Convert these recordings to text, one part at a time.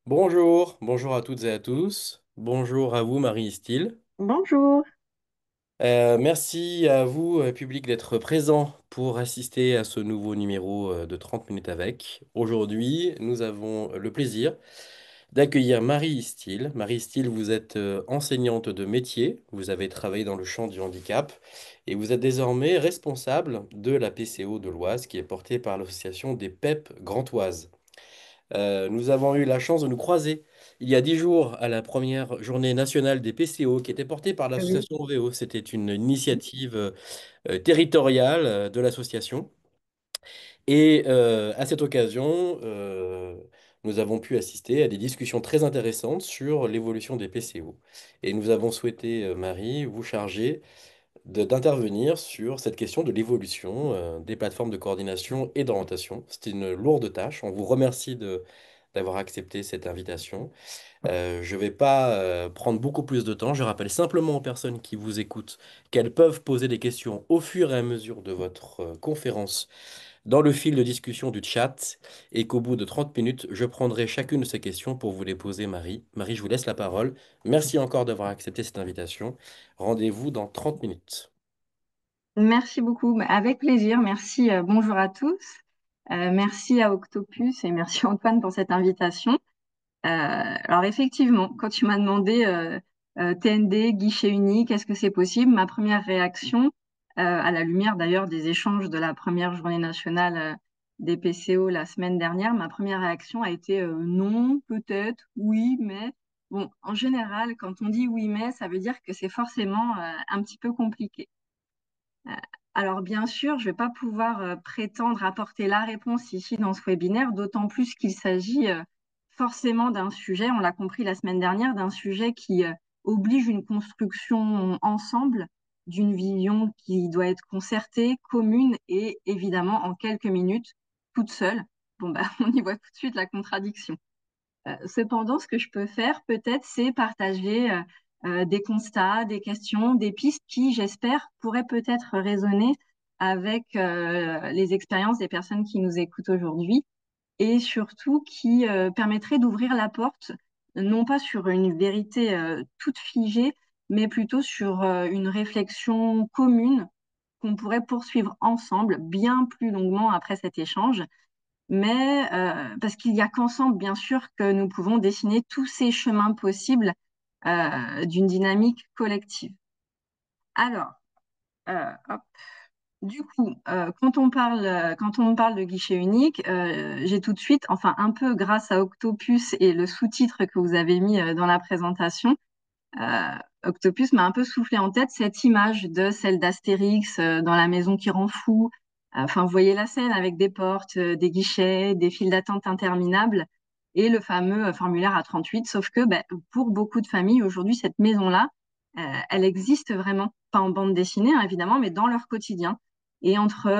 Bonjour à toutes et à tous. Bonjour à vous, Marie Steele. Bonjour. Merci à vous, public, d'être présent pour assister à ce nouveau numéro de 30 minutes avec. Aujourd'hui, nous avons le plaisir d'accueillir Marie Steele. Marie Steele, vous êtes enseignante de métier, vous avez travaillé dans le champ du handicap et vous êtes désormais responsable de la PCO de l'Oise qui est portée par l'association des PEP Grand Oise. Nous avons eu la chance de nous croiser il y a 10 jours à la première journée nationale des PCO qui était portée par Oui. l'association OVO. C'était une initiative territoriale de l'association. Et à cette occasion, nous avons pu assister à des discussions très intéressantes sur l'évolution des PCO. Et nous avons souhaité, Marie, vous charger d'intervenir sur cette question de l'évolution des plateformes de coordination et d'orientation. C'était une lourde tâche. On vous remercie d'avoir accepté cette invitation. Je ne vais pas prendre beaucoup plus de temps. Je rappelle simplement aux personnes qui vous écoutent qu'elles peuvent poser des questions au fur et à mesure de votre conférence dans le fil de discussion du chat et qu'au bout de 30 minutes, je prendrai chacune de ces questions pour vous les poser, Marie. Marie, je vous laisse la parole. Merci encore d'avoir accepté cette invitation. Rendez-vous dans 30 minutes. Merci beaucoup. Avec plaisir. Merci. Bonjour à tous. Merci à Octopus et merci Antoine pour cette invitation. Alors effectivement, quand tu m'as demandé TND, guichet unique, est-ce que c'est possible? Ma première réaction, à la lumière d'ailleurs des échanges de la première journée nationale des PCO la semaine dernière, ma première réaction a été non, peut-être, oui, mais bon, en général, quand on dit oui, mais, ça veut dire que c'est forcément un petit peu compliqué. Euh, Alors bien sûr, je ne vais pas pouvoir prétendre apporter la réponse ici dans ce webinaire, d'autant plus qu'il s'agit forcément d'un sujet, on l'a compris la semaine dernière, d'un sujet qui oblige une construction ensemble d'une vision qui doit être concertée, commune et évidemment en quelques minutes, toute seule. Bon, bah, on y voit tout de suite la contradiction. Cependant, ce que je peux faire peut-être, c'est partager des constats, des questions, des pistes qui, j'espère, pourraient peut-être résonner avec les expériences des personnes qui nous écoutent aujourd'hui et surtout qui permettraient d'ouvrir la porte, non pas sur une vérité toute figée, mais plutôt sur une réflexion commune qu'on pourrait poursuivre ensemble bien plus longuement après cet échange, mais parce qu'il n'y a qu'ensemble, bien sûr, que nous pouvons dessiner tous ces chemins possibles d'une dynamique collective. Alors, hop. Du coup, quand on parle de guichet unique, j'ai tout de suite, enfin un peu grâce à Octopus et le sous-titre que vous avez mis dans la présentation, euh, Octopus m'a un peu soufflé en tête cette image de celle d'Astérix dans la maison qui rend fou. Enfin, vous voyez la scène avec des portes, des guichets, des files d'attente interminables et le fameux formulaire A38. Sauf que ben, pour beaucoup de familles aujourd'hui, cette maison-là, elle existe vraiment, pas en bande dessinée hein, évidemment, mais dans leur quotidien. Et entre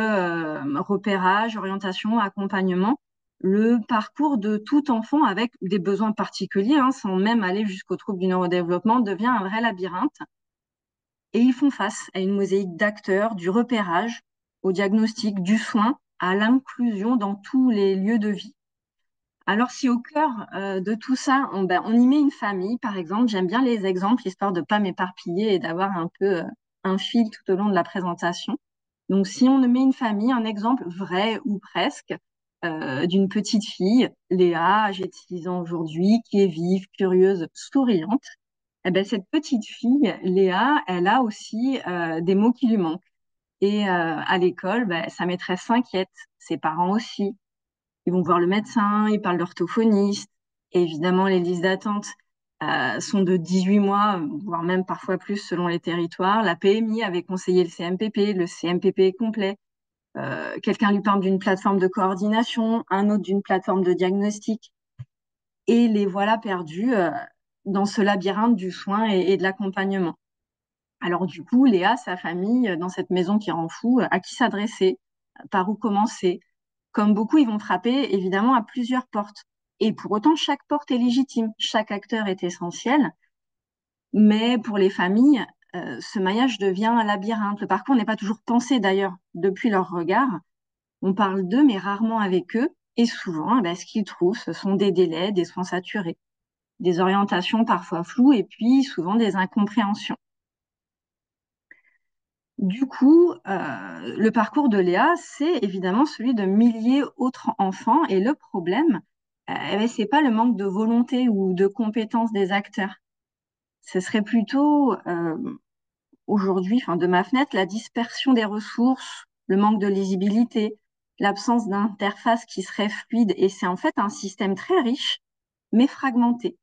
repérage, orientation, accompagnement, le parcours de tout enfant avec des besoins particuliers, hein, sans même aller jusqu'aux troubles du neurodéveloppement, devient un vrai labyrinthe. Et ils font face à une mosaïque d'acteurs, du repérage, au diagnostic, du soin, à l'inclusion dans tous les lieux de vie. Alors si au cœur de tout ça, on y met une famille, par exemple, j'aime bien les exemples, histoire de ne pas m'éparpiller et d'avoir un peu un fil tout au long de la présentation. Donc, si on met une famille, un exemple vrai ou presque, d'une petite fille, Léa, âgée de 6 ans aujourd'hui, qui est vive, curieuse, souriante, eh ben, cette petite fille, Léa, elle a aussi des mots qui lui manquent. Et à l'école, ben, sa maîtresse s'inquiète, ses parents aussi. Ils vont voir le médecin, ils parlent d'orthophoniste. Et évidemment, les listes d'attente sont de 18 mois, voire même parfois plus selon les territoires. La PMI avait conseillé le CMPP est complet. Quelqu'un lui parle d'une plateforme de coordination, un autre d'une plateforme de diagnostic. Et les voilà perdus dans ce labyrinthe du soin et de l'accompagnement. Alors du coup, Léa, sa famille, dans cette maison qui rend fou, à qui s'adresser, par où commencer. Comme beaucoup, ils vont frapper évidemment à plusieurs portes. Et pour autant, chaque porte est légitime, chaque acteur est essentiel. Mais pour les familles, ce maillage devient un labyrinthe. Le parcours n'est pas toujours pensé d'ailleurs depuis leur regard. On parle d'eux, mais rarement avec eux. Et souvent, ben, ce qu'ils trouvent, ce sont des délais, des soins saturés, des orientations parfois floues et puis souvent des incompréhensions. Du coup, le parcours de Léa, c'est évidemment celui de milliers d'autres enfants. Et le problème, eh ben, c'est pas le manque de volonté ou de compétences des acteurs. Ce serait plutôt aujourd'hui, enfin, de ma fenêtre, la dispersion des ressources, le manque de lisibilité, l'absence d'interface qui serait fluide. Et c'est en fait un système très riche, mais fragmenté.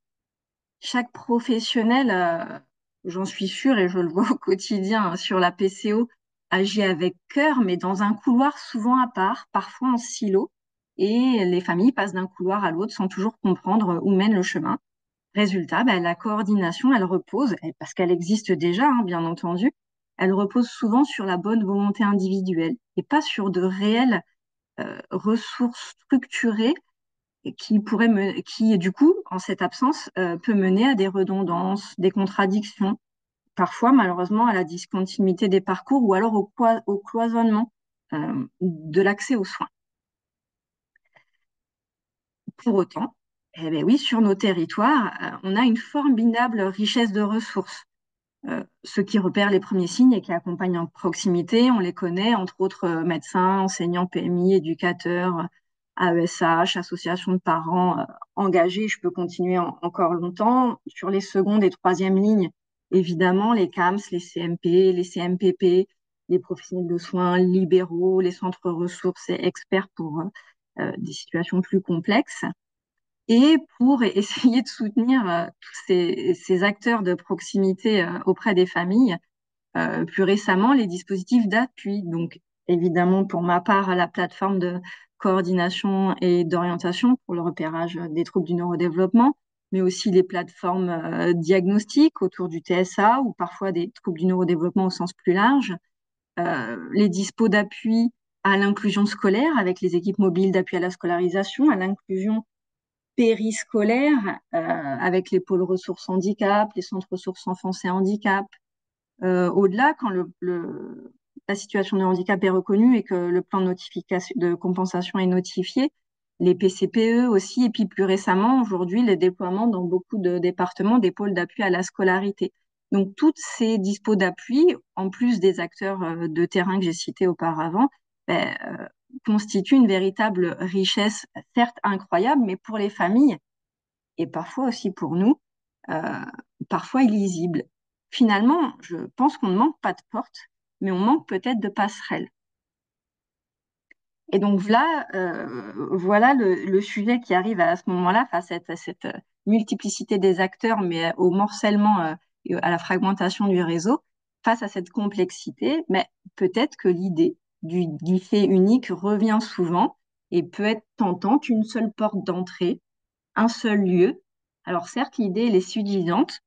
Chaque professionnel, j'en suis sûre et je le vois au quotidien hein, sur la PCO, agit avec cœur, mais dans un couloir souvent à part, parfois en silo. Et les familles passent d'un couloir à l'autre sans toujours comprendre où mène le chemin. Résultat, ben, la coordination, elle repose, parce qu'elle existe déjà, hein, bien entendu, elle repose souvent sur la bonne volonté individuelle et pas sur de réelles ressources structurées qui, du coup, en cette absence, peut mener à des redondances, des contradictions, parfois, malheureusement, à la discontinuité des parcours ou alors au cloisonnement de l'accès aux soins. Pour autant, eh ben oui, sur nos territoires, on a une formidable richesse de ressources. Ceux qui repèrent les premiers signes et qui accompagnent en proximité, on les connaît, entre autres médecins, enseignants, PMI, éducateurs, AESH, associations de parents engagés. Je peux continuer encore longtemps. Sur les secondes et troisièmes lignes, évidemment, les CAMS, les CMP, les CMPP, les professionnels de soins libéraux, les centres ressources et experts pour des situations plus complexes. Et pour essayer de soutenir tous ces acteurs de proximité auprès des familles, plus récemment, les dispositifs d'appui. Donc, évidemment, pour ma part, la plateforme de coordination et d'orientation pour le repérage des troubles du neurodéveloppement, mais aussi les plateformes diagnostiques autour du TSA ou parfois des troubles du neurodéveloppement au sens plus large, les dispos d'appui à l'inclusion scolaire avec les équipes mobiles d'appui à la scolarisation, à l'inclusion périscolaire avec les pôles ressources handicap, les centres ressources enfance et handicap. Au-delà, quand la situation de handicap est reconnue et que le plan de notification de compensation est notifié, les PCPE aussi, et puis plus récemment, aujourd'hui, les déploiements dans beaucoup de départements des pôles d'appui à la scolarité. Donc, toutes ces dispos d'appui, en plus des acteurs de terrain que j'ai cités auparavant, ben, constituent une véritable richesse, certes incroyable, mais pour les familles et parfois aussi pour nous, euh, parfois illisible. Finalement, je pense qu'on ne manque pas de portes, mais on manque peut-être de passerelles. Et donc voilà le sujet qui arrive à ce moment-là, face à cette multiplicité des acteurs, mais au morcellement et à la fragmentation du réseau, face à cette complexité, mais peut-être que l'idée du guichet unique revient souvent et peut être tentante, une seule porte d'entrée, un seul lieu. Alors certes, l'idée elle est suffisante.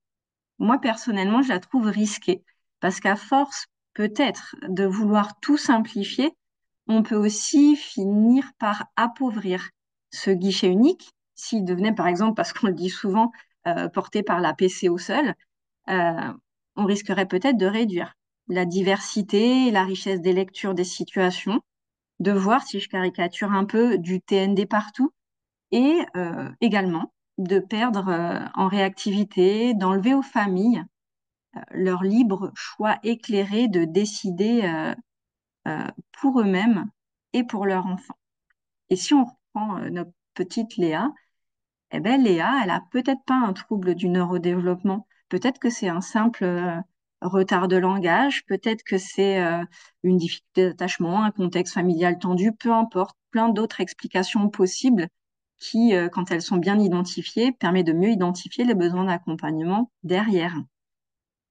Moi, personnellement, je la trouve risquée parce qu'à force, peut-être, de vouloir tout simplifier, on peut aussi finir par appauvrir ce guichet unique s'il devenait, par exemple, parce qu'on le dit souvent, porté par la PCO seule, euh, on risquerait peut-être de réduire la diversité et la richesse des lectures des situations, de voir, si je caricature un peu, du TND partout et également de perdre en réactivité, d'enlever aux familles leur libre choix éclairé de décider pour eux-mêmes et pour leurs enfants. Et si on reprend notre petite Léa, eh ben Léa, elle a peut-être pas un trouble du neurodéveloppement. Peut-être que c'est un simple retard de langage, peut-être que c'est une difficulté d'attachement, un contexte familial tendu, peu importe, plein d'autres explications possibles qui, quand elles sont bien identifiées, permet de mieux identifier les besoins d'accompagnement derrière.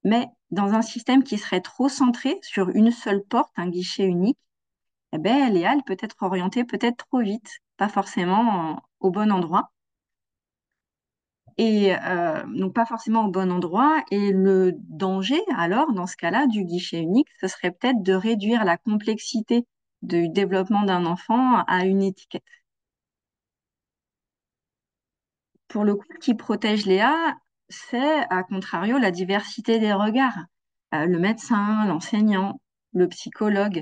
Mais dans un système qui serait trop centré sur une seule porte, un guichet unique, eh ben, Léa, elle peut être orientée peut-être trop vite, pas forcément au bon endroit. Et donc pas forcément au bon endroit. Et le danger, alors, dans ce cas-là, du guichet unique, ce serait peut-être de réduire la complexité du développement d'un enfant à une étiquette. Pour le coup, qui protège Léa, c'est à contrario la diversité des regards. Le médecin, l'enseignant, le psychologue.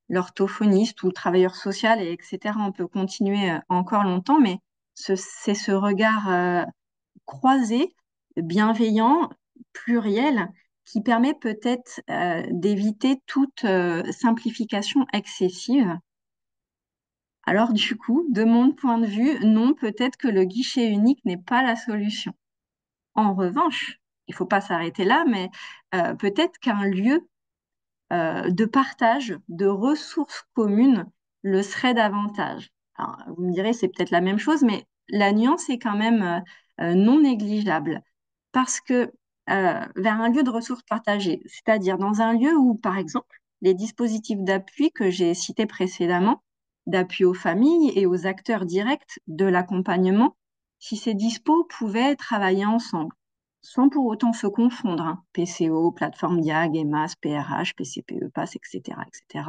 l'orthophoniste ou le travailleur social, et etc. On peut continuer encore longtemps, mais c'est ce regard croisé, bienveillant, pluriel, qui permet peut-être d'éviter toute simplification excessive. Alors du coup, de mon point de vue, non, peut-être que le guichet unique n'est pas la solution. En revanche, il ne faut pas s'arrêter là, mais peut-être qu'un lieu de partage de ressources communes le serait davantage. Alors, vous me direz, c'est peut-être la même chose, mais la nuance est quand même non négligeable. Parce que vers un lieu de ressources partagées, c'est-à-dire dans un lieu où, par exemple, les dispositifs d'appui que j'ai cités précédemment, d'appui aux familles et aux acteurs directs de l'accompagnement, si ces dispos pouvaient travailler ensemble, sans pour autant se confondre, hein, PCO, plateforme Diag, EMAS, PRH, PCPE, PASS, etc., etc.,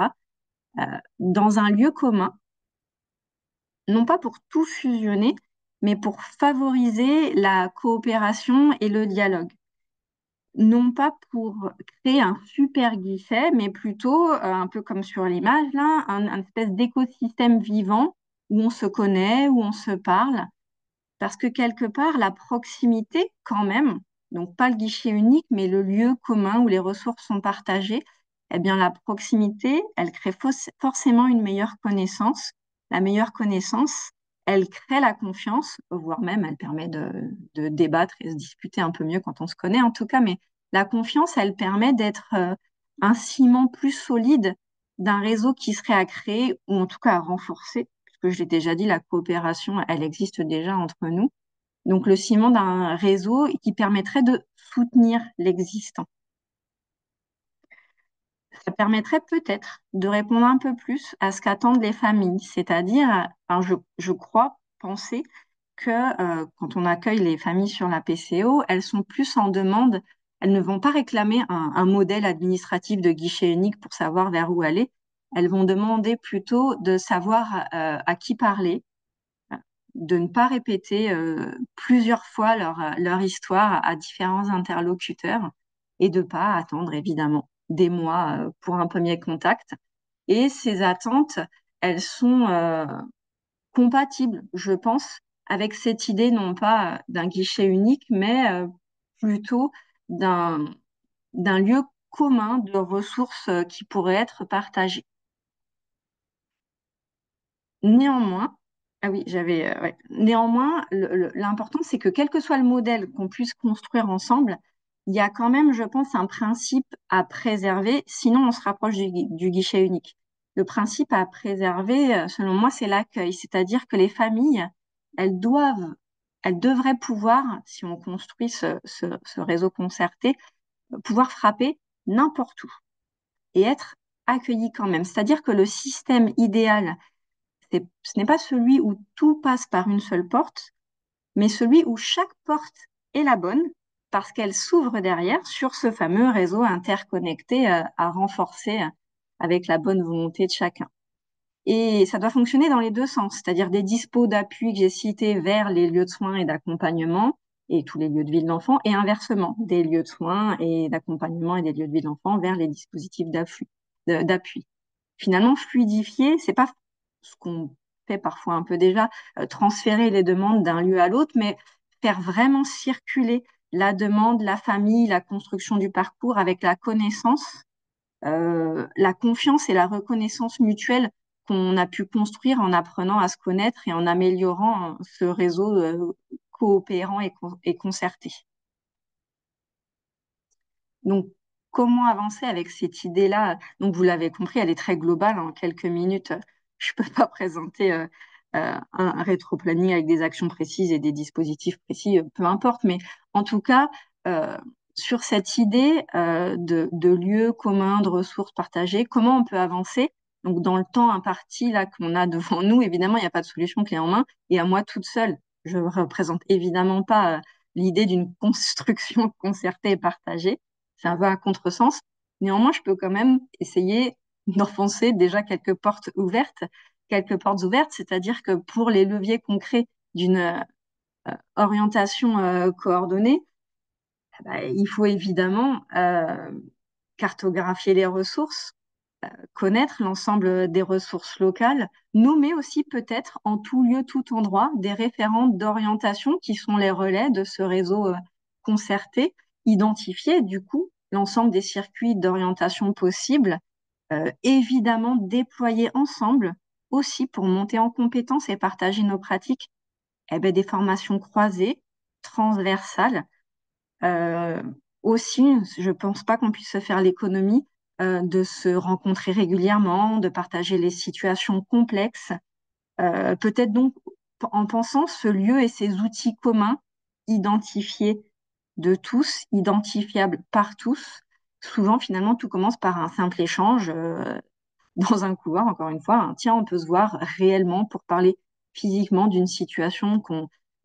dans un lieu commun, non pas pour tout fusionner, mais pour favoriser la coopération et le dialogue. Non pas pour créer un super guichet, mais plutôt, un peu comme sur l'image là, un espèce d'écosystème vivant où on se connaît, où on se parle, parce que quelque part, la proximité, quand même, donc pas le guichet unique, mais le lieu commun où les ressources sont partagées, eh bien, la proximité, elle crée forcément une meilleure connaissance. La meilleure connaissance, elle crée la confiance, voire même elle permet de débattre et se disputer un peu mieux quand on se connaît, en tout cas, mais la confiance, elle permet d'être un ciment plus solide d'un réseau qui serait à créer, ou en tout cas à renforcer que je l'ai déjà dit, la coopération, elle existe déjà entre nous. Donc, le ciment d'un réseau qui permettrait de soutenir l'existant. Ça permettrait peut-être de répondre un peu plus à ce qu'attendent les familles, c'est-à-dire, enfin, je crois penser que quand on accueille les familles sur la PCO, elles sont plus en demande, elles ne vont pas réclamer un modèle administratif de guichet unique pour savoir vers où aller, elles vont demander plutôt de savoir à qui parler, de ne pas répéter plusieurs fois leur histoire à différents interlocuteurs et de ne pas attendre évidemment des mois pour un premier contact. Et ces attentes, elles sont compatibles, je pense, avec cette idée non pas d'un guichet unique, mais plutôt d'un d'un lieu commun de ressources qui pourraient être partagées. Néanmoins, ah oui, ouais. Néanmoins, l'important, c'est que quel que soit le modèle qu'on puisse construire ensemble, il y a quand même, je pense, un principe à préserver, sinon on se rapproche du guichet unique. Le principe à préserver, selon moi, c'est l'accueil, c'est-à-dire que les familles, elles doivent, elles devraient pouvoir, si on construit ce réseau concerté, pouvoir frapper n'importe où et être accueillies quand même. C'est-à-dire que le système idéal ce n'est pas celui où tout passe par une seule porte, mais celui où chaque porte est la bonne parce qu'elle s'ouvre derrière sur ce fameux réseau interconnecté à renforcer avec la bonne volonté de chacun. Et ça doit fonctionner dans les deux sens, c'est-à-dire des dispos d'appui que j'ai cités vers les lieux de soins et d'accompagnement et tous les lieux de vie de l'enfant, et inversement, des lieux de soins et d'accompagnement et des lieux de vie de l'enfant vers les dispositifs d'appui. Finalement, fluidifier, c'est pas ce qu'on fait parfois un peu déjà, transférer les demandes d'un lieu à l'autre, mais faire vraiment circuler la demande, la famille, la construction du parcours avec la connaissance, la confiance et la reconnaissance mutuelle qu'on a pu construire en apprenant à se connaître et en améliorant ce réseau coopérant et concerté. Donc, comment avancer avec cette idée-là? Donc, vous l'avez compris, elle est très globale. En quelques minutes, je ne peux pas présenter un rétro-planning avec des actions précises et des dispositifs précis, peu importe. Mais en tout cas, euh, sur cette idée de lieu commun, de ressources partagées, comment on peut avancer? Donc, dans le temps imparti là qu'on a devant nous, évidemment, il n'y a pas de solution clé en main. Et à moi toute seule, je ne représente évidemment pas l'idée d'une construction concertée et partagée. C'est un peu à contresens. Néanmoins, je peux quand même essayer d'enfoncer déjà quelques portes ouvertes, c'est-à-dire que pour les leviers concrets d'une orientation coordonnée, il faut évidemment cartographier les ressources, connaître l'ensemble des ressources locales, nommer aussi peut-être en tout lieu, tout endroit, des référentes d'orientation qui sont les relais de ce réseau concerté, identifier du coup l'ensemble des circuits d'orientation possibles, évidemment déployer ensemble aussi pour monter en compétences et partager nos pratiques, eh ben, des formations croisées, transversales. Euh, Aussi, je pense pas qu'on puisse se faire l'économie de se rencontrer régulièrement, de partager les situations complexes. Peut-être donc, en pensant ce lieu et ses outils communs, identifiés de tous, identifiables par tous. Souvent, finalement, tout commence par un simple échange dans un couloir, encore une fois. Hein. Tiens, on peut se voir réellement pour parler physiquement d'une situation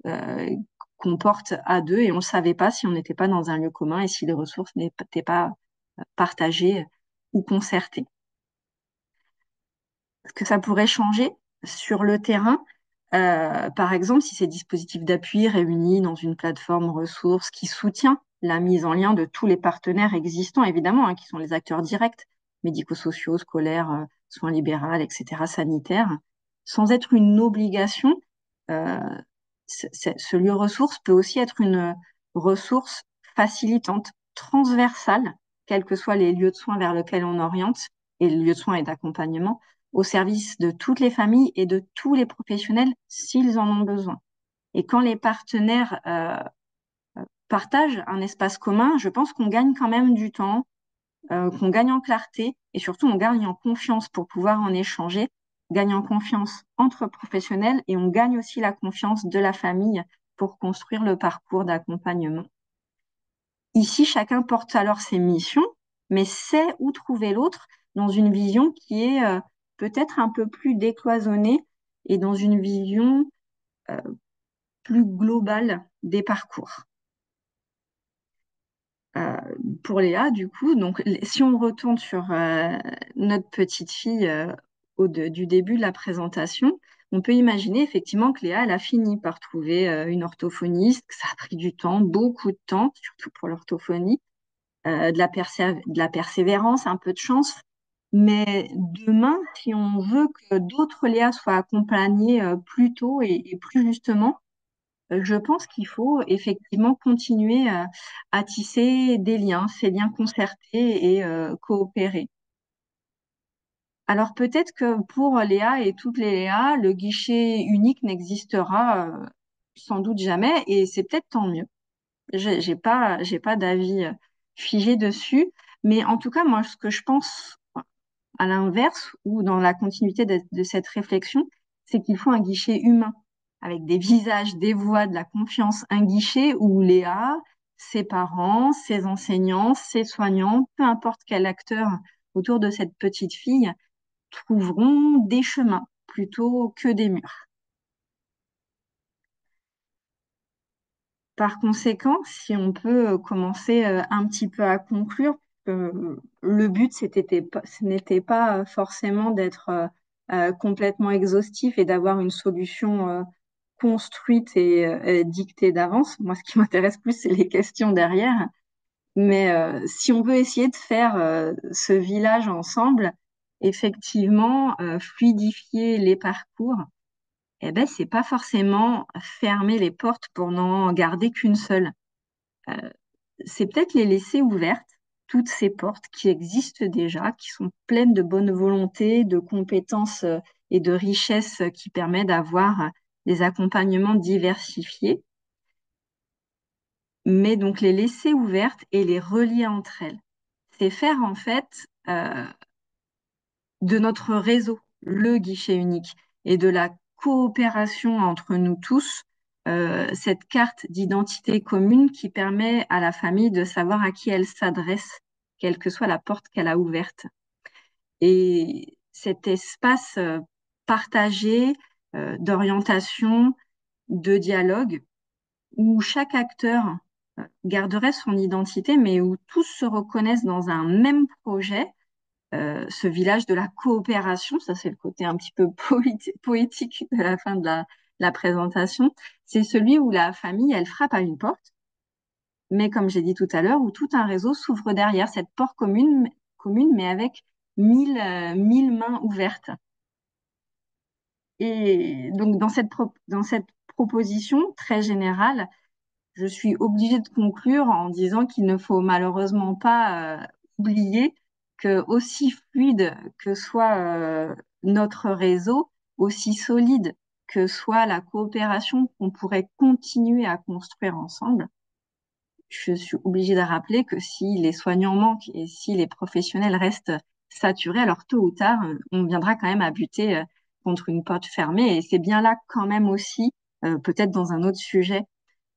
euh, qu'on porte à deux et on ne savait pas si on n'était pas dans un lieu commun et si les ressources n'étaient pas partagées ou concertées. Ce que ça pourrait changer sur le terrain, par exemple, si ces dispositifs d'appui réunis dans une plateforme ressources qui soutient la mise en lien de tous les partenaires existants, évidemment, hein, qui sont les acteurs directs, médico-sociaux, scolaires, soins libéraux, etc., sanitaires, sans être une obligation, euh, ce lieu ressource peut aussi être une ressource facilitante, transversale, quels que soient les lieux de soins vers lesquels on oriente, et les lieux de soins et d'accompagnement, au service de toutes les familles et de tous les professionnels s'ils en ont besoin. Et quand les partenaires partagent un espace commun, je pense qu'on gagne quand même du temps, qu'on gagne en clarté et surtout on gagne en confiance pour pouvoir en échanger, gagne en confiance entre professionnels et on gagne aussi la confiance de la famille pour construire le parcours d'accompagnement. Ici, chacun porte alors ses missions, mais sait où trouver l'autre dans une vision qui est peut-être un peu plus décloisonnée et dans une vision euh, plus globale des parcours. Euh, pour Léa, du coup, donc si on retourne sur notre petite fille du début de la présentation, on peut imaginer effectivement que Léa, elle a fini par trouver une orthophoniste, que ça a pris du temps, beaucoup de temps, surtout pour l'orthophonie, de la persévérance, un peu de chance. Mais demain, si on veut que d'autres Léa soient accompagnées plus tôt et plus justement, je pense qu'il faut effectivement continuer à tisser des liens, ces liens concertés et coopérer. Alors peut-être que pour Léa et toutes les Léa, le guichet unique n'existera sans doute jamais et c'est peut-être tant mieux. J'ai pas d'avis figé dessus, mais en tout cas, moi, ce que je pense à l'inverse ou dans la continuité de cette réflexion, c'est qu'il faut un guichet humain avec des visages, des voix, de la confiance, un guichet où Léa, ses parents, ses enseignants, ses soignants, peu importe quel acteur autour de cette petite fille, trouveront des chemins plutôt que des murs. Par conséquent, si on peut commencer un petit peu à conclure, le but, ce n'était pas forcément d'être complètement exhaustif et d'avoir une solution construite et dictée d'avance. Moi, ce qui m'intéresse plus, c'est les questions derrière. Mais si on veut essayer de faire ce village ensemble, effectivement, fluidifier les parcours, eh ben, c'est pas forcément fermer les portes pour n'en garder qu'une seule. Euh, c'est peut-être les laisser ouvertes, toutes ces portes qui existent déjà, qui sont pleines de bonne volonté, de compétences et de richesses qui permettent d'avoir des accompagnements diversifiés, mais donc les laisser ouvertes et les relier entre elles. C'est faire en fait euh, de notre réseau le guichet unique et de la coopération entre nous tous, cette carte d'identité commune qui permet à la famille de savoir à qui elle s'adresse, quelle que soit la porte qu'elle a ouverte. Et cet espace partagé d'orientation, de dialogue, où chaque acteur garderait son identité, mais où tous se reconnaissent dans un même projet, ce village de la coopération, ça c'est le côté un petit peu poétique de la fin de la présentation, c'est celui où la famille, elle frappe à une porte, mais comme j'ai dit tout à l'heure, où tout un réseau s'ouvre derrière cette porte commune, mais avec mille mains ouvertes. Et donc, dans cette proposition très générale, je suis obligée de conclure en disant qu'il ne faut malheureusement pas oublier que aussi fluide que soit notre réseau, aussi solide que soit la coopération qu'on pourrait continuer à construire ensemble, je suis obligée de rappeler que si les soignants manquent et si les professionnels restent saturés, alors tôt ou tard, on viendra quand même à buter contre une porte fermée. Et c'est bien là quand même aussi, peut-être dans un autre sujet,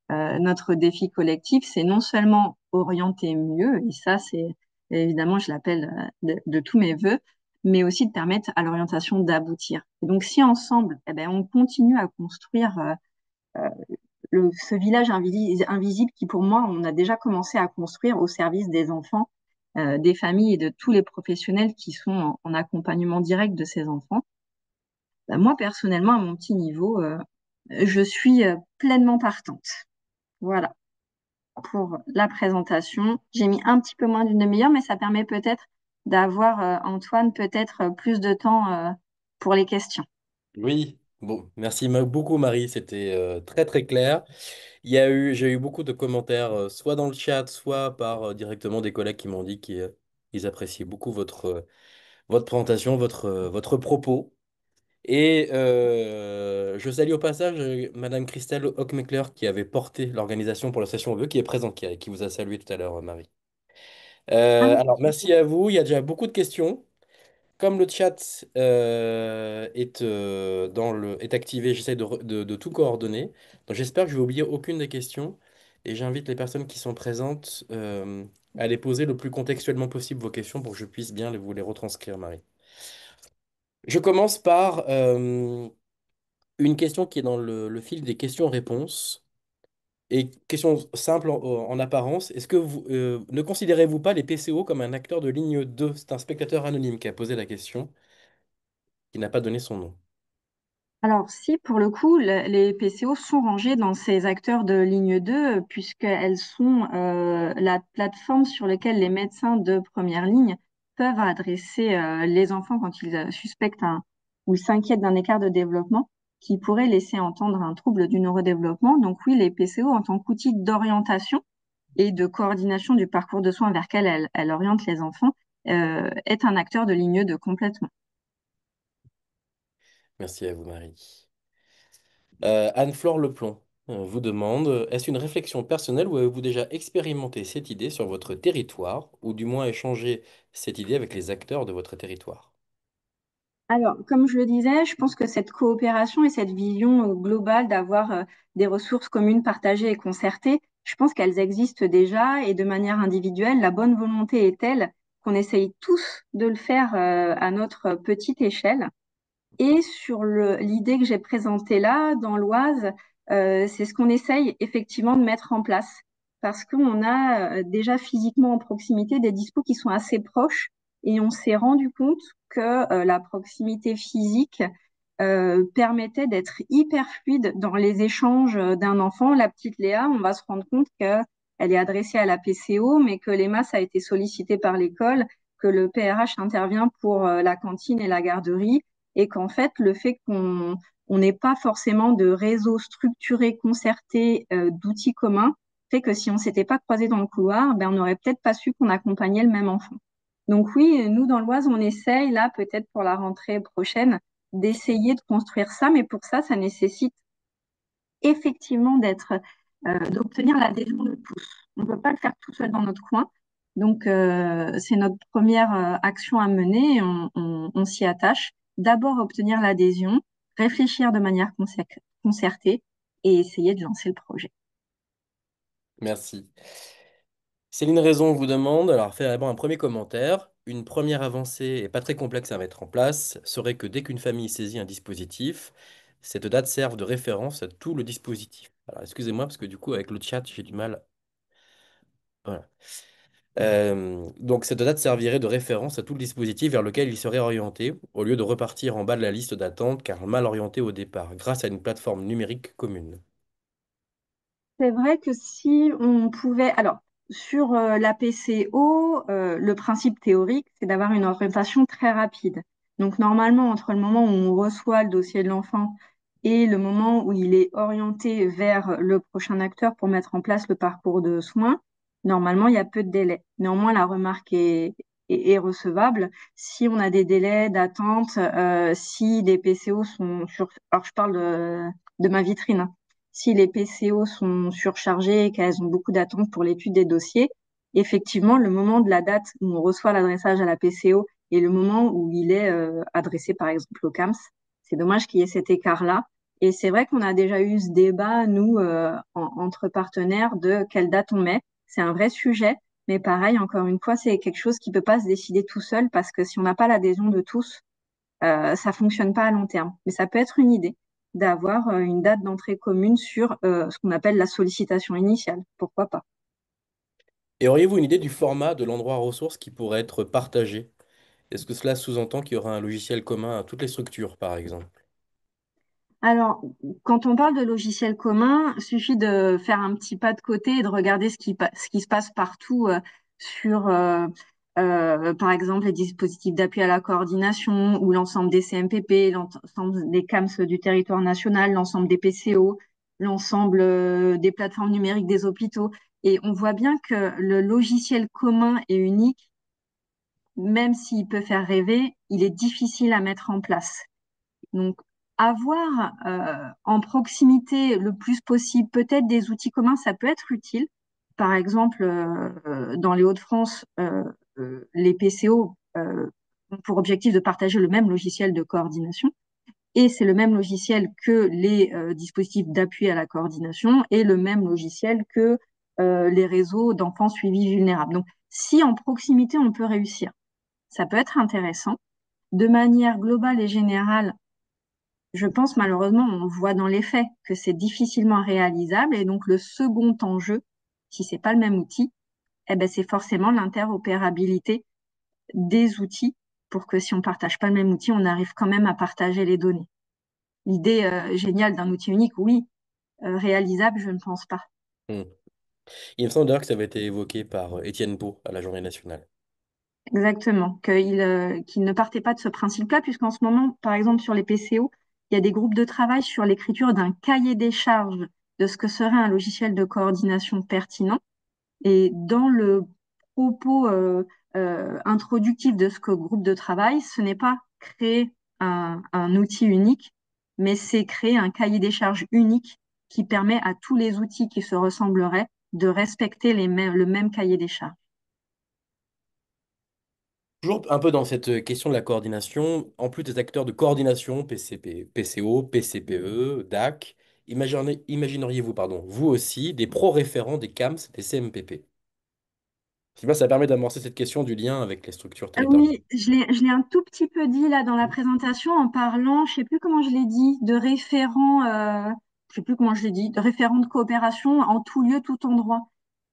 notre défi collectif, c'est non seulement orienter mieux, et ça, c'est évidemment, je l'appelle de tous mes voeux, mais aussi de permettre à l'orientation d'aboutir. Et donc, si ensemble, eh ben, on continue à construire ce village invisible qui, pour moi, on a déjà commencé à construire au service des enfants, des familles et de tous les professionnels qui sont en accompagnement direct de ces enfants. Ben, moi, personnellement, à mon petit niveau, je suis pleinement partante. Voilà pour la présentation. J'ai mis un petit peu moins d'une demi-heure, mais ça permet peut-être d'avoir, Antoine, peut-être plus de temps pour les questions. Oui, bon, merci beaucoup Marie, c'était très très clair. J'ai eu beaucoup de commentaires, soit dans le chat, soit par directement des collègues qui m'ont dit qu'ils appréciaient beaucoup votre présentation, votre propos. Et je salue au passage Madame Christelle Hockmeckler qui avait porté l'organisation pour la session OVE, qui est présente, qui vous a salué tout à l'heure, Marie. Ah oui, Alors, merci à vous. Il y a déjà beaucoup de questions. Comme le chat est activé, j'essaie de tout coordonner. Donc j'espère que je vais oublier aucune des questions. Et j'invite les personnes qui sont présentes à les poser le plus contextuellement possible vos questions pour que je puisse bien vous les retranscrire, Marie. Je commence par une question qui est dans le fil des questions-réponses. Et question simple en apparence, est-ce que vous ne considérez-vous pas les PCO comme un acteur de ligne 2? C'est un spectateur anonyme qui a posé la question, qui n'a pas donné son nom. alors si pour le coup, les PCO sont rangés dans ces acteurs de ligne 2, puisqu'elles sont la plateforme sur laquelle les médecins de première ligne peuvent adresser les enfants quand ils suspectent ou s'inquiètent d'un écart de développement qui pourrait laisser entendre un trouble du neurodéveloppement. Donc oui, les PCO en tant qu'outil d'orientation et de coordination du parcours de soins vers lequel elle oriente les enfants est un acteur de ligne 2 complètement. Merci à vous, Marie. Anne-Flore Leplomb vous demande, est-ce une réflexion personnelle ou avez-vous déjà expérimenté cette idée sur votre territoire, ou du moins échangé cette idée avec les acteurs de votre territoire? Alors, comme je le disais, je pense que cette coopération et cette vision globale d'avoir des ressources communes partagées et concertées, je pense qu'elles existent déjà et de manière individuelle, la bonne volonté est telle qu'on essaye tous de le faire à notre petite échelle. Et sur l'idée que j'ai présentée là, dans l'Oise, c'est ce qu'on essaye effectivement de mettre en place. Parce qu'on a déjà physiquement en proximité des dispos qui sont assez proches et on s'est rendu compte que la proximité physique permettait d'être hyper fluide dans les échanges d'un enfant. La petite Léa, on va se rendre compte qu'elle est adressée à la PCO, mais que l'EMAS a été sollicité par l'école, que le PRH intervient pour la cantine et la garderie et qu'en fait, le fait qu'on n'ait pas forcément de réseau structuré, concerté, d'outils communs, fait que si on s'était pas croisé dans le couloir, ben, on n'aurait peut-être pas su qu'on accompagnait le même enfant. Donc oui, nous, dans l'Oise, on essaye, là, peut-être pour la rentrée prochaine, d'essayer de construire ça, mais pour ça, ça nécessite effectivement d'obtenir l'adhésion de tous. On ne peut pas le faire tout seul dans notre coin. Donc, c'est notre première action à mener et on s'y attache. D'abord, obtenir l'adhésion, réfléchir de manière concertée et essayer de lancer le projet. Merci. Céline Raison vous demande, alors faire d'abord un premier commentaire. Une première avancée et pas très complexe à mettre en place serait que dès qu'une famille saisit un dispositif, cette date serve de référence à tout le dispositif. Alors excusez-moi parce que du coup avec le chat j'ai du mal. Voilà. Donc cette date servirait de référence à tout le dispositif vers lequel il serait orienté, au lieu de repartir en bas de la liste d'attente car mal orienté au départ, grâce à une plateforme numérique commune. C'est vrai que si on pouvait, alors, sur la PCO, le principe théorique, c'est d'avoir une orientation très rapide. Donc normalement, entre le moment où on reçoit le dossier de l'enfant et le moment où il est orienté vers le prochain acteur pour mettre en place le parcours de soins, normalement, il y a peu de délai. Néanmoins, la remarque est recevable si on a des délais d'attente, si les PCO sont sur... Alors, je parle de ma vitrine, hein. Si les PCO sont surchargées et qu'elles ont beaucoup d'attentes pour l'étude des dossiers, effectivement, le moment de la date où on reçoit l'adressage à la PCO et le moment où il est adressé, par exemple, au CAMS, c'est dommage qu'il y ait cet écart-là. Et c'est vrai qu'on a déjà eu ce débat, nous, entre partenaires, de quelle date on met. C'est un vrai sujet, mais pareil, encore une fois, c'est quelque chose qui peut pas se décider tout seul parce que si on n'a pas l'adhésion de tous, ça fonctionne pas à long terme. Mais ça peut être une idée d'avoir une date d'entrée commune sur ce qu'on appelle la sollicitation initiale. Pourquoi pas? Et auriez-vous une idée du format de l'endroit ressource qui pourrait être partagé? Est-ce que cela sous-entend qu'il y aura un logiciel commun à toutes les structures, par exemple? Alors, quand on parle de logiciels communs, il suffit de faire un petit pas de côté et de regarder ce qui se passe partout sur, par exemple, les dispositifs d'appui à la coordination ou l'ensemble des CMPP, l'ensemble des CAMS du territoire national, l'ensemble des PCO, l'ensemble des plateformes numériques des hôpitaux. Et on voit bien que le logiciel commun et unique, même s'il peut faire rêver, il est difficile à mettre en place. Donc, avoir en proximité le plus possible peut-être des outils communs, ça peut être utile. Par exemple, dans les Hauts-de-France, les PCO ont pour objectif de partager le même logiciel de coordination. Et c'est le même logiciel que les dispositifs d'appui à la coordination et le même logiciel que les réseaux d'enfants suivis vulnérables. Donc, si en proximité, on peut réussir, ça peut être intéressant. De manière globale et générale, je pense malheureusement, on voit dans les faits que c'est difficilement réalisable et donc le second enjeu, si c'est pas le même outil, eh ben c'est forcément l'interopérabilité des outils pour que si on partage pas le même outil, on arrive quand même à partager les données. L'idée géniale d'un outil unique, oui, réalisable, je ne pense pas. Hmm. Il me semble d'ailleurs que ça avait été évoqué par Étienne Pau à la Journée nationale. Exactement, qu'il ne partait pas de ce principe-là, puisqu'en ce moment, par exemple, sur les PCO, il y a des groupes de travail sur l'écriture d'un cahier des charges de ce que serait un logiciel de coordination pertinent. Et dans le propos introductif de ce que groupe de travail, ce n'est pas créer un outil unique, mais c'est créer un cahier des charges unique qui permet à tous les outils qui se ressembleraient de respecter le même cahier des charges. Toujours un peu dans cette question de la coordination, en plus des acteurs de coordination, PCP, PCO, PCPE, DAC, imagineriez-vous, pardon, vous aussi, des pro-référents des CAMS, des CMPP? Je sais pas, ça permet d'amorcer cette question du lien avec les structures territoriales. Oui, je l'ai un tout petit peu dit là dans la présentation en parlant, je sais plus comment je l'ai dit, de référents, je sais plus comment je l'ai dit, de référents de coopération en tout lieu, tout endroit.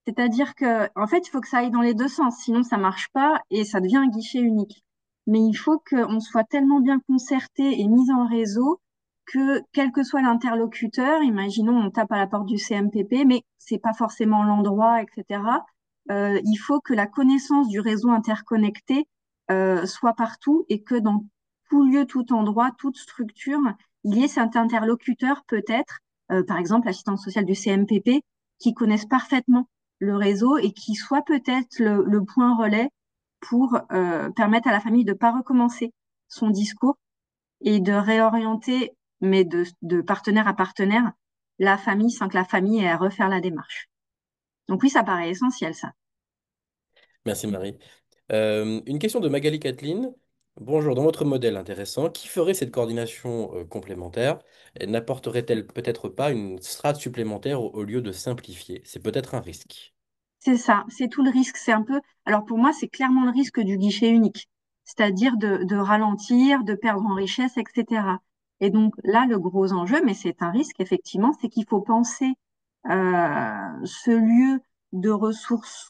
C'est-à-dire que, en fait, il faut que ça aille dans les deux sens, sinon ça marche pas et ça devient un guichet unique. Mais il faut qu'on soit tellement bien concerté et mis en réseau que, quel que soit l'interlocuteur, imaginons on tape à la porte du CMPP, mais c'est pas forcément l'endroit, etc. Il faut que la connaissance du réseau interconnecté soit partout et que dans tout lieu, tout endroit, toute structure, il y ait cet interlocuteur peut-être, par exemple l'assistance sociale du CMPP, qui connaissent parfaitement le réseau et qui soit peut-être le point relais pour permettre à la famille de ne pas recommencer son discours et de réorienter, mais de partenaire à partenaire, la famille sans que la famille ait à refaire la démarche. Donc oui, ça paraît essentiel, ça. Merci Marie. Une question de Magali Kathleen. Bonjour, dans votre modèle intéressant, qui ferait cette coordination complémentaire? N'apporterait-elle peut-être pas une strate supplémentaire au lieu de simplifier? C'est peut-être un risque. C'est ça, c'est tout le risque. C'est un peu, alors pour moi, c'est clairement le risque du guichet unique, c'est-à-dire de ralentir, de perdre en richesse, etc. Et donc là, le gros enjeu, mais c'est un risque effectivement, c'est qu'il faut penser ce lieu de ressources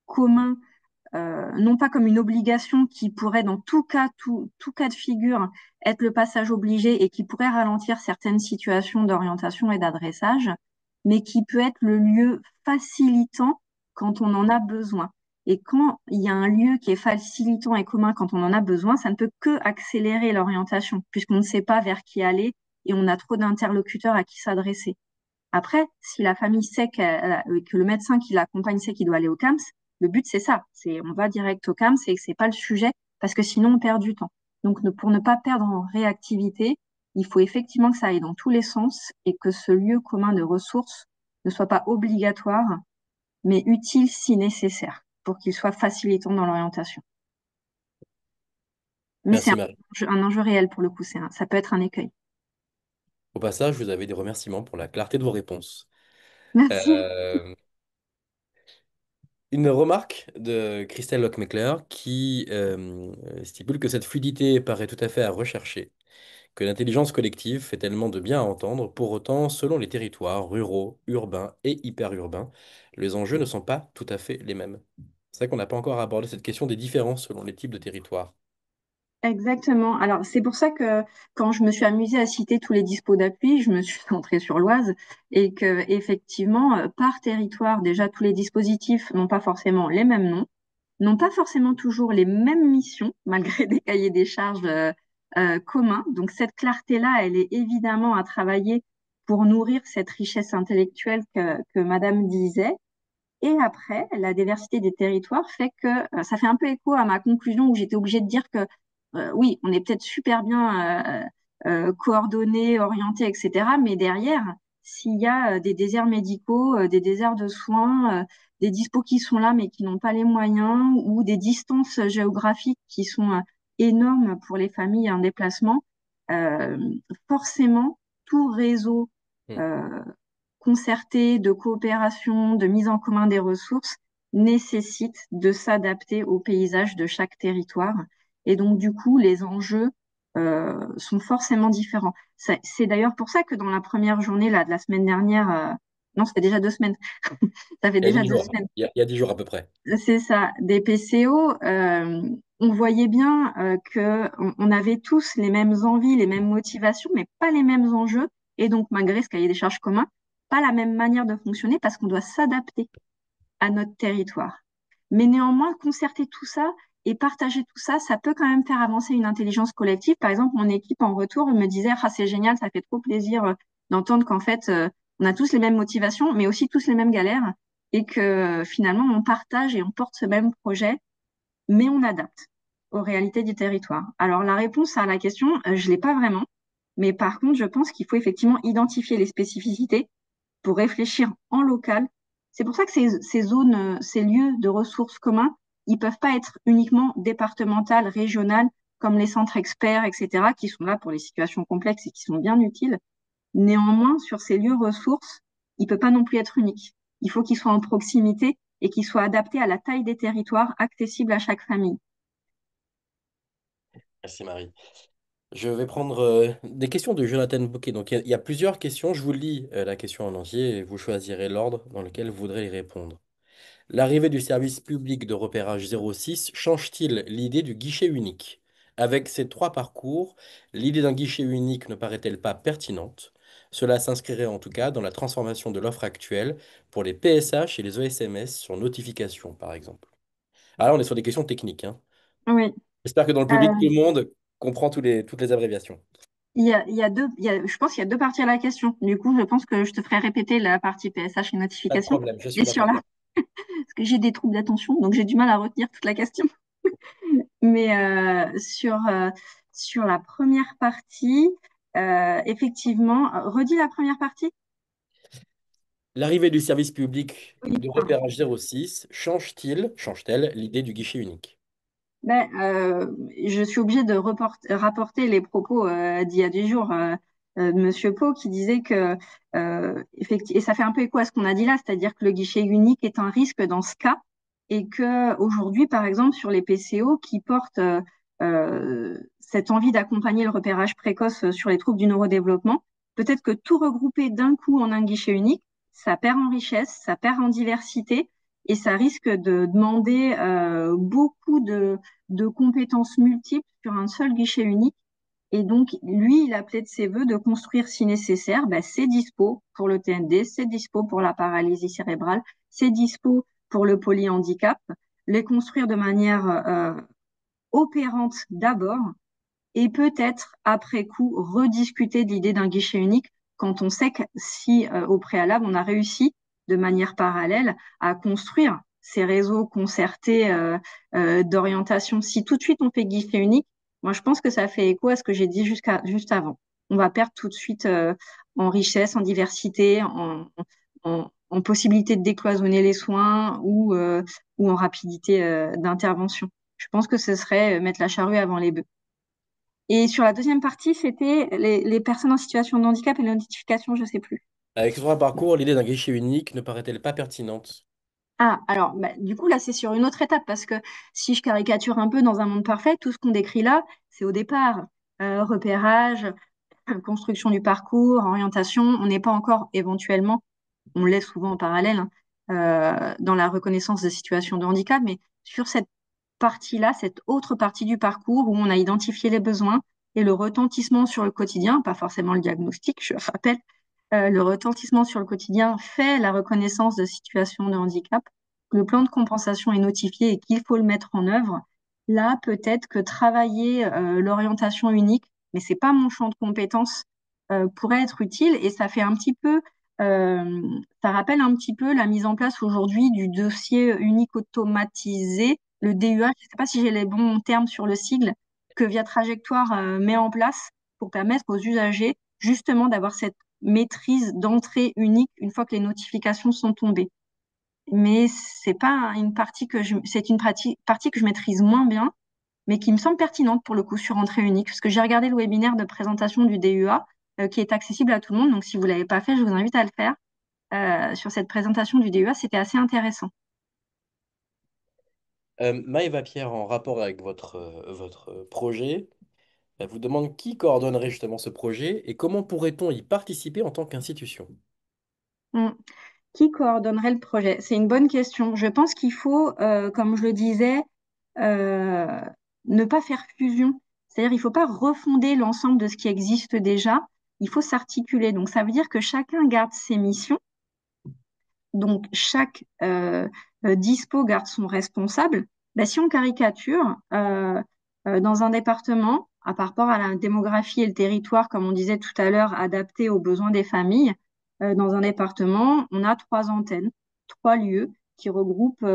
commun, non pas comme une obligation qui pourrait, dans tout cas de figure, être le passage obligé et qui pourrait ralentir certaines situations d'orientation et d'adressage, mais qui peut être le lieu facilitant quand on en a besoin. Et quand il y a un lieu qui est facilitant et commun quand on en a besoin, ça ne peut que accélérer l'orientation, puisqu'on ne sait pas vers qui aller et on a trop d'interlocuteurs à qui s'adresser. Après, si la famille sait que le médecin qui l'accompagne sait qu'il doit aller au CAMS, le but c'est ça, c'est on va direct au CAMS et que c'est pas le sujet parce que sinon on perd du temps. Donc pour ne pas perdre en réactivité, il faut effectivement que ça aille dans tous les sens et que ce lieu commun de ressources ne soit pas obligatoire, mais utile si nécessaire pour qu'il soit facilitant dans l'orientation. Mais c'est Merci Marie. un enjeu réel pour le coup, ça peut être un écueil. Au passage, vous avez des remerciements pour la clarté de vos réponses. Merci. Euh, une remarque de Christelle Lockmeckler qui stipule que cette fluidité paraît tout à fait à rechercher, que l'intelligence collective fait tellement de bien à entendre, pour autant, selon les territoires ruraux, urbains et hyperurbains, les enjeux ne sont pas tout à fait les mêmes. C'est vrai qu'on n'a pas encore abordé cette question des différences selon les types de territoires. Exactement. Alors, c'est pour ça que quand je me suis amusée à citer tous les dispos d'appui, je me suis centrée sur l'Oise et que, effectivement, par territoire, déjà, tous les dispositifs n'ont pas forcément les mêmes noms, n'ont pas forcément toujours les mêmes missions, malgré des cahiers des charges communs. Donc, cette clarté-là, elle est évidemment à travailler pour nourrir cette richesse intellectuelle que Madame disait. Et après, la diversité des territoires fait que ça fait un peu écho à ma conclusion où j'étais obligée de dire que oui, on est peut-être super bien coordonnés, orientés, etc. Mais derrière, s'il y a des déserts médicaux, des déserts de soins, des dispos qui sont là mais qui n'ont pas les moyens, ou des distances géographiques qui sont énormes pour les familles en déplacement, euh, forcément, tout réseau Hmm. euh, concerté, de coopération, de mise en commun des ressources nécessite de s'adapter au paysage de chaque territoire. Et donc, du coup, les enjeux sont forcément différents. C'est d'ailleurs pour ça que dans la première journée là, de la semaine dernière, non, c'était déjà 2 semaines, ça fait Il y a déjà 10 deux jours. semaines, Il y a 10 jours à peu près. c'est ça, des PCO, on voyait bien que on avait tous les mêmes envies, les mêmes motivations, mais pas les mêmes enjeux. Et donc, malgré ce cahier des charges commun, pas la même manière de fonctionner parce qu'on doit s'adapter à notre territoire. Mais néanmoins, concerter tout ça et partager tout ça, ça peut quand même faire avancer une intelligence collective. Par exemple, mon équipe en retour me disait, ah, c'est génial, ça fait trop plaisir d'entendre qu'en fait, on a tous les mêmes motivations, mais aussi tous les mêmes galères et que finalement, on partage et on porte ce même projet, mais on adapte aux réalités du territoire. Alors, la réponse à la question, je l'ai pas vraiment, mais par contre, je pense qu'il faut effectivement identifier les spécificités pour réfléchir en local. C'est pour ça que ces zones, ces lieux de ressources communs, ils peuvent pas être uniquement départementales, régionales, comme les centres experts, etc., qui sont là pour les situations complexes et qui sont bien utiles. Néanmoins, sur ces lieux ressources, il peut pas non plus être unique. Il faut qu'ils soient en proximité et qu'ils soient adaptés à la taille des territoires, accessibles à chaque famille. Merci Marie. Je vais prendre des questions de Jonathan Bouquet. Donc il y a plusieurs questions. Je vous lis la question en entier et vous choisirez l'ordre dans lequel vous voudrez y répondre. L'arrivée du service public de repérage 06 change-t-il l'idée du guichet unique? Avec ces trois parcours, l'idée d'un guichet unique ne paraît-elle pas pertinente? Cela s'inscrirait en tout cas dans la transformation de l'offre actuelle pour les PSH et les ESMS sur notification, par exemple. Alors on est sur des questions techniques, hein. Oui. J'espère que dans le public, tout le monde comprend toutes les abréviations. Je pense qu'il y a deux parties à la question. Du coup, je pense que je te ferai répéter la partie PSH et Pas de notification. problème, je Et suis là sur pour la, ça. parce que j'ai des troubles d'attention, donc j'ai du mal à retenir toute la question. Mais sur la première partie, effectivement, redis la première partie? L'arrivée du service public Oui, de pardon. repérage 06 change-t-elle l'idée du guichet unique? Ben, je suis obligée de rapporter les propos d'il y a 10 jours de Monsieur Pau qui disait que, et ça fait un peu écho à ce qu'on a dit là, c'est-à-dire que le guichet unique est un risque dans ce cas et que aujourd'hui, par exemple, sur les PCO qui portent cette envie d'accompagner le repérage précoce sur les troubles du neurodéveloppement, peut-être que tout regrouper d'un coup en un guichet unique, ça perd en richesse, ça perd en diversité et ça risque de demander beaucoup de compétences multiples sur un seul guichet unique. Et donc, lui, il appelait de ses voeux de construire, si nécessaire, ben, ses dispos pour le TND, ses dispos pour la paralysie cérébrale, ses dispos pour le polyhandicap, les construire de manière opérante d'abord et peut-être après coup rediscuter de l'idée d'un guichet unique quand on sait que si au préalable on a réussi de manière parallèle à construire ces réseaux concertés d'orientation. Si tout de suite on fait guichet unique, moi je pense que ça fait écho à ce que j'ai dit juste avant. On va perdre tout de suite en richesse, en diversité, en possibilité de décloisonner les soins ou en rapidité d'intervention. Je pense que ce serait mettre la charrue avant les bœufs. Et sur la deuxième partie, c'était les personnes en situation de handicap et l'identification, je sais plus. Avec sur un parcours, l'idée d'un guichet unique ne paraît-elle pas pertinente? Ah, alors, bah, du coup, là, c'est sur une autre étape parce que si je caricature un peu dans un monde parfait, tout ce qu'on décrit là, c'est au départ. Repérage, construction du parcours, orientation. On n'est pas encore éventuellement, on l'est souvent en parallèle, hein, dans la reconnaissance des situations de handicap, mais sur cette partie-là, cette autre partie du parcours où on a identifié les besoins et le retentissement sur le quotidien, pas forcément le diagnostic, je rappelle, le retentissement sur le quotidien fait la reconnaissance de situations de handicap, que le plan de compensation est notifié et qu'il faut le mettre en œuvre. Là, peut-être que travailler l'orientation unique, mais c'est pas mon champ de compétences, pourrait être utile et ça fait un petit peu, euh, ça rappelle un petit peu la mise en place aujourd'hui du dossier unique automatisé, le DUA. Je ne sais pas si j'ai les bons termes sur le sigle, que Via Trajectoire met en place pour permettre aux usagers justement d'avoir cette maîtrise d'entrée unique une fois que les notifications sont tombées. Mais c'est pas une partie c'est une partie que je maîtrise moins bien, mais qui me semble pertinente pour le coup sur entrée unique, parce que j'ai regardé le webinaire de présentation du DUA qui est accessible à tout le monde. Donc si vous l'avez pas fait, je vous invite à le faire. Sur cette présentation du DUA, c'était assez intéressant. Maëva Pierre, en rapport avec votre projet, elle vous demande qui coordonnerait justement ce projet et comment pourrait-on y participer en tant qu'institution? Mm. Qui coordonnerait le projet? C'est une bonne question. Je pense qu'il faut, comme je le disais, euh, ne pas faire fusion. C'est-à-dire, il ne faut pas refonder l'ensemble de ce qui existe déjà. Il faut s'articuler. Donc, ça veut dire que chacun garde ses missions. Donc, chaque dispo garde son responsable. Ben, si on caricature, dans un département, par rapport à la démographie et le territoire, comme on disait tout à l'heure, adapté aux besoins des familles, dans un département, on a trois antennes, trois lieux qui regroupent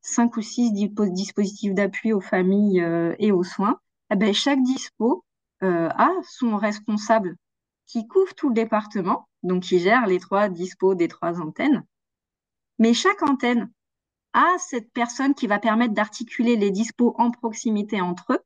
cinq ou six dispositifs d'appui aux familles et aux soins. Eh ben, chaque dispo a son responsable qui couvre tout le département, donc qui gère les trois dispos des trois antennes. Mais chaque antenne a cette personne qui va permettre d'articuler les dispos en proximité entre eux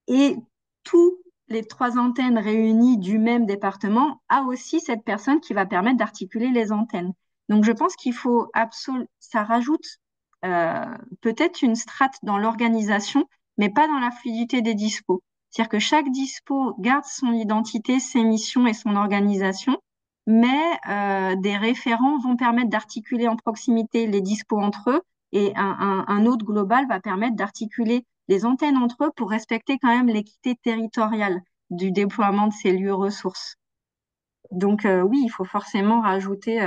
et tous les trois antennes réunies du même département a aussi cette personne qui va permettre d'articuler les antennes. Donc je pense qu'il faut absolument, ça rajoute euh, peut-être une strate dans l'organisation, mais pas dans la fluidité des dispos. C'est-à-dire que chaque dispo garde son identité, ses missions et son organisation, mais des référents vont permettre d'articuler en proximité les dispos entre eux et un autre global va permettre d'articuler les antennes entre eux pour respecter quand même l'équité territoriale du déploiement de ces lieux ressources. Donc oui, il faut forcément rajouter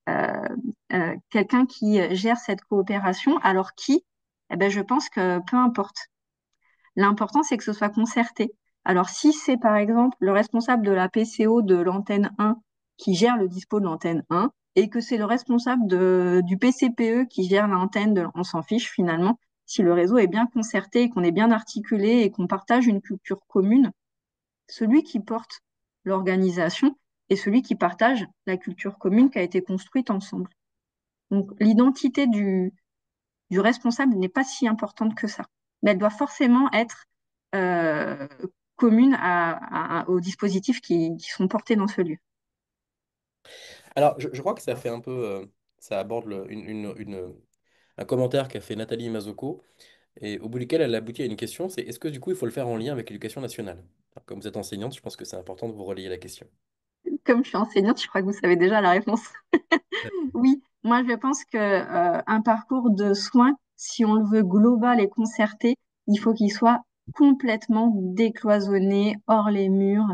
euh, quelqu'un qui gère cette coopération. Alors qui? Eh ben, je pense que peu importe. L'important, c'est que ce soit concerté. Alors si c'est par exemple le responsable de la PCO de l'antenne 1 qui gère le dispo de l'antenne 1 et que c'est le responsable du PCPE qui gère l'antenne, on s'en fiche finalement. Si le réseau est bien concerté, qu'on est bien articulé et qu'on partage une culture commune, celui qui porte l'organisation est celui qui partage la culture commune qui a été construite ensemble. Donc l'identité du responsable n'est pas si importante que ça. Mais elle doit forcément être euh, commune aux dispositifs qui sont portés dans ce lieu. Alors, je crois que ça fait un peu, ça aborde un commentaire qu'a fait Nathalie Mazocco et au bout duquel elle aboutit à une question, c'est est-ce que du coup il faut le faire en lien avec l'éducation nationale? Alors, comme vous êtes enseignante, je pense que c'est important de vous relayer la question. Comme je suis enseignante, je crois que vous savez déjà la réponse. Oui, moi je pense que un parcours de soins, si on le veut global et concerté, il faut qu'il soit complètement décloisonné, hors les murs,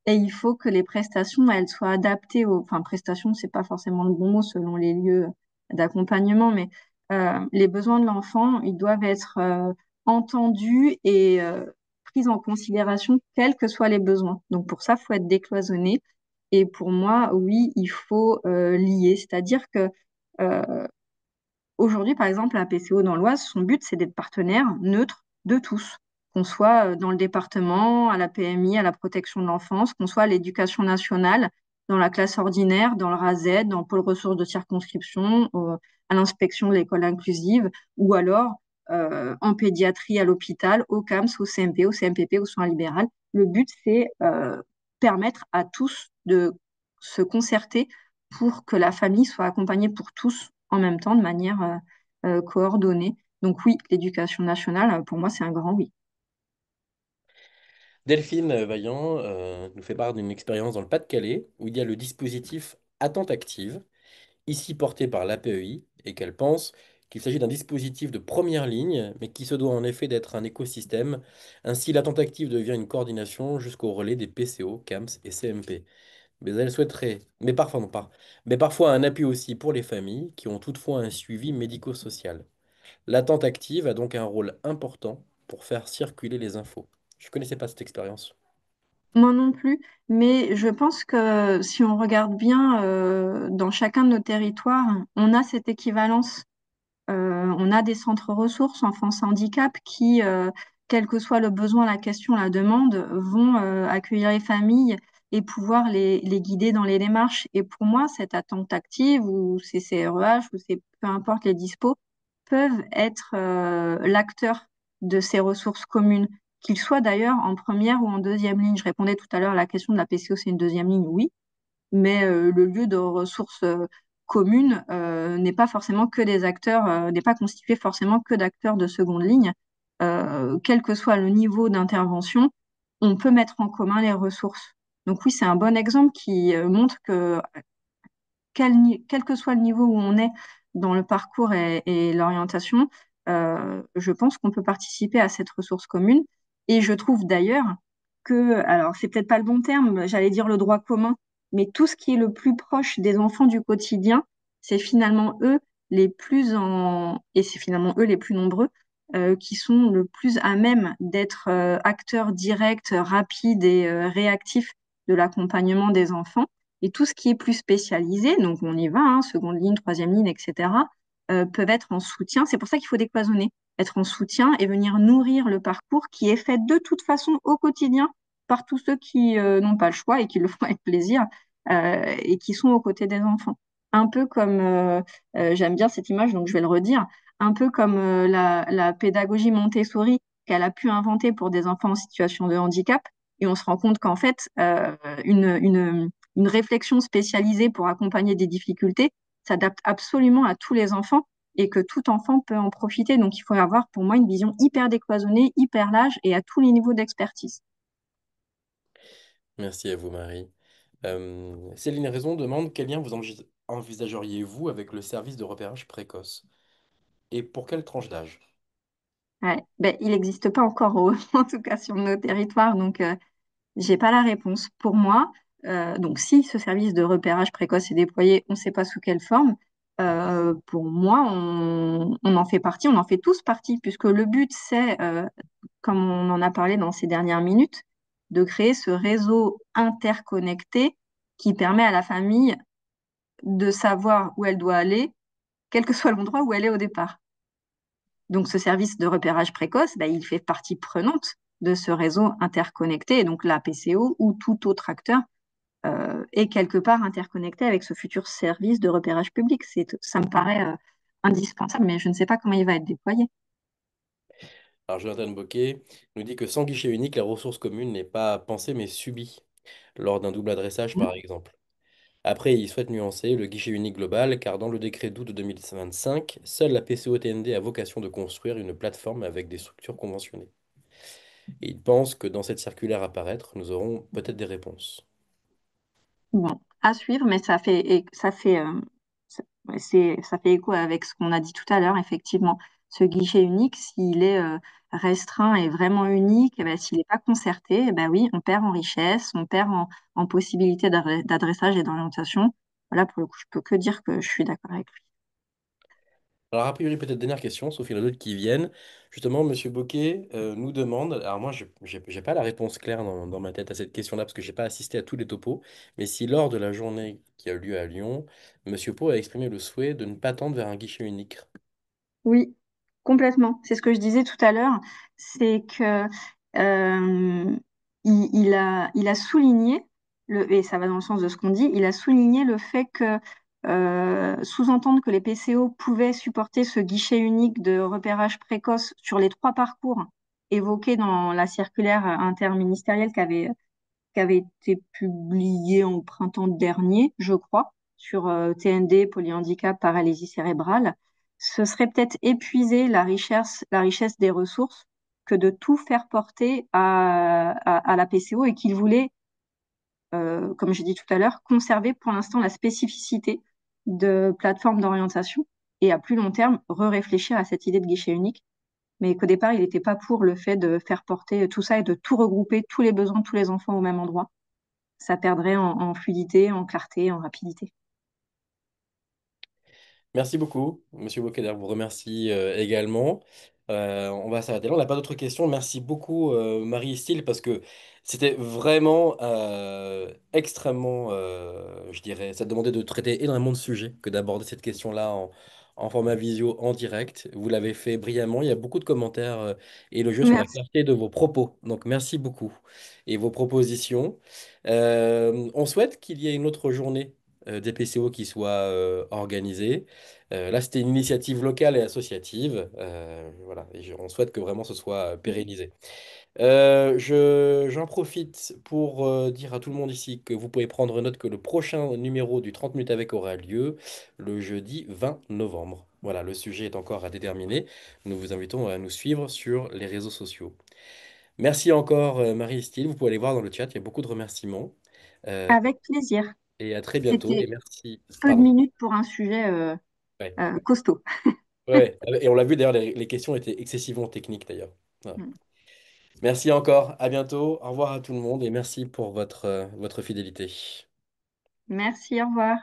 et il faut que les prestations, elles soient adaptées aux, enfin prestations, c'est pas forcément le bon mot selon les lieux d'accompagnement, mais les besoins de l'enfant, ils doivent être entendus et pris en considération, quels que soient les besoins. Donc pour ça, il faut être décloisonné. Et pour moi, oui, il faut lier, c'est-à-dire que euh, aujourd'hui, par exemple, la PCO dans l'Oise, son but, c'est d'être partenaire neutre de tous, qu'on soit dans le département, à la PMI, à la protection de l'enfance, qu'on soit à l'éducation nationale, dans la classe ordinaire, dans le RASED, dans le pôle ressources de circonscription, à l'inspection de l'école inclusive, ou alors en pédiatrie à l'hôpital, au CAMS, au CMP, au CMPP, aux soins libéraux. Le but, c'est permettre à tous de se concerter pour que la famille soit accompagnée pour tous en même temps de manière coordonnée. Donc oui, l'éducation nationale, pour moi, c'est un grand oui. Delphine Vaillant nous fait part d'une expérience dans le Pas-de-Calais où il y a le dispositif Attente active, ici porté par l'APEI, et qu'elle pense qu'il s'agit d'un dispositif de première ligne, mais qui se doit en effet d'être un écosystème. Ainsi, l'attente active devient une coordination jusqu'au relais des PCO, CAMS et CMP. Mais elle souhaiterait, mais parfois non pas, mais parfois un appui aussi pour les familles qui ont toutefois un suivi médico-social. L'attente active a donc un rôle important pour faire circuler les infos. Je ne connaissais pas cette expérience. Moi non plus, mais je pense que si on regarde bien dans chacun de nos territoires, on a cette équivalence. On a des centres ressources enfance handicap qui, quel que soit le besoin, la question, la demande, vont accueillir les familles et pouvoir les guider dans les démarches. Et pour moi, cette attente active ou ces CREH ou ces, peu importe les dispos, peuvent être l'acteur de ces ressources communes, qu'ils soient d'ailleurs en première ou en deuxième ligne. Je répondais tout à l'heure à la question de la PCO, c'est une deuxième ligne, oui, mais le lieu de ressources communes n'est pas forcément que des acteurs, n'est pas constitué forcément que d'acteurs de seconde ligne. Quel que soit le niveau d'intervention, on peut mettre en commun les ressources. Donc oui, c'est un bon exemple qui montre que quel que soit le niveau où on est dans le parcours et l'orientation, je pense qu'on peut participer à cette ressource commune. Et je trouve d'ailleurs que, alors c'est peut-être pas le bon terme, j'allais dire le droit commun, mais tout ce qui est le plus proche des enfants du quotidien, c'est finalement eux les plus et c'est finalement eux les plus nombreux, qui sont le plus à même d'être acteurs directs, rapides et réactifs de l'accompagnement des enfants. Et tout ce qui est plus spécialisé, donc on y va, hein, seconde ligne, troisième ligne, etc., peuvent être en soutien. C'est pour ça qu'il faut décloisonner, être en soutien et venir nourrir le parcours qui est fait de toute façon au quotidien par tous ceux qui n'ont pas le choix et qui le font avec plaisir et qui sont aux côtés des enfants. Un peu comme, j'aime bien cette image, donc je vais le redire, un peu comme la pédagogie Montessori qu'elle a pu inventer pour des enfants en situation de handicap. Et on se rend compte qu'en fait, une réflexion spécialisée pour accompagner des difficultés s'adapte absolument à tous les enfants et que tout enfant peut en profiter. Donc, il faut avoir pour moi une vision hyper décloisonnée, hyper large et à tous les niveaux d'expertise. Merci à vous, Marie. Céline Raison demande quel lien vous envisageriez-vous avec le service de repérage précoce et pour quelle tranche d'âge? Ouais. Ben, il n'existe pas encore, en tout cas sur nos territoires, donc j'ai pas la réponse. Pour moi, donc si ce service de repérage précoce est déployé, on ne sait pas sous quelle forme. Pour moi, on en fait partie, on en fait tous partie, puisque le but, c'est, comme on en a parlé dans ces dernières minutes, de créer ce réseau interconnecté qui permet à la famille de savoir où elle doit aller, quel que soit l'endroit où elle est au départ. Donc, ce service de repérage précoce, ben, il fait partie prenante de ce réseau interconnecté, et donc la PCO ou tout autre acteur est quelque part interconnecté avec ce futur service de repérage public. Ça me paraît indispensable, mais je ne sais pas comment il va être déployé. Alors, Jonathan Bocquet nous dit que sans guichet unique, la ressource commune n'est pas pensée mais subie lors d'un double adressage, par exemple. Après, il souhaite nuancer le guichet unique global, car dans le décret d'août 2025, seule la PCO-TND a vocation de construire une plateforme avec des structures conventionnées. Et il pense que dans cette circulaire à paraître, nous aurons peut-être des réponses. Bon, à suivre, mais ça fait écho avec ce qu'on a dit tout à l'heure, effectivement. Ce guichet unique, s'il est restreint et vraiment unique, eh ben, s'il n'est pas concerté, eh ben oui, on perd en richesse, on perd en possibilité d'adressage et d'orientation. Voilà, pour le coup, je peux que dire que je suis d'accord avec lui. Alors, a priori, peut-être dernière question, sauf qu'il y en a d'autres qui viennent. Justement, Monsieur Boquet nous demande, alors moi, je n'ai pas la réponse claire dans ma tête à cette question-là, parce que je n'ai pas assisté à tous les topos, mais si lors de la journée qui a eu lieu à Lyon, Monsieur Pau a exprimé le souhait de ne pas tendre vers un guichet unique. Oui, complètement. C'est ce que je disais tout à l'heure. C'est que il a souligné et ça va dans le sens de ce qu'on dit, il a souligné le fait que sous-entendre que les PCO pouvaient supporter ce guichet unique de repérage précoce sur les trois parcours évoqués dans la circulaire interministérielle qui avait été publiée en printemps dernier, je crois, sur TND, polyhandicap, paralysie cérébrale, ce serait peut-être épuiser la richesse des ressources que de tout faire porter à la PCO et qu'il voulait, comme j'ai dit tout à l'heure, conserver pour l'instant la spécificité de plateforme d'orientation et à plus long terme, réfléchir à cette idée de guichet unique, mais qu'au départ, il n'était pas pour le fait de faire porter tout ça et de tout regrouper, tous les besoins de tous les enfants au même endroit. Ça perdrait en fluidité, en clarté, en rapidité. Merci beaucoup, Monsieur Bocquet, vous remercie également. On va s'arrêter là. On n'a pas d'autres questions. Merci beaucoup, Marie Steele, parce que c'était vraiment extrêmement, je dirais, ça demandait de traiter énormément de sujets que d'aborder cette question-là en format visio, en direct. Vous l'avez fait brillamment. Il y a beaucoup de commentaires élogieux sur la Merci. clarté de vos propos. Donc, merci beaucoup. Et vos propositions. On souhaite qu'il y ait une autre journée des PCO qui soit organisée. Là, c'était une initiative locale et associative. Voilà, on souhaite que vraiment ce soit pérennisé. J'en profite pour dire à tout le monde ici que vous pouvez prendre note que le prochain numéro du 30 minutes avec aura lieu le jeudi 20 novembre. Voilà, le sujet est encore à déterminer. Nous vous invitons à nous suivre sur les réseaux sociaux. Merci encore, Marie Steele. Vous pouvez aller voir dans le chat, il y a beaucoup de remerciements. Euh, Avec plaisir. et à très bientôt. Et C'était merci. peu de Pardon. minutes pour un sujet Ouais. costaud. Ouais, et on l'a vu d'ailleurs, les questions étaient excessivement techniques d'ailleurs. Voilà. Merci encore, à bientôt, au revoir à tout le monde et merci pour votre fidélité. Merci, au revoir.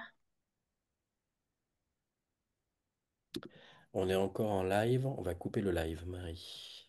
On est encore en live, on va couper le live, Marie.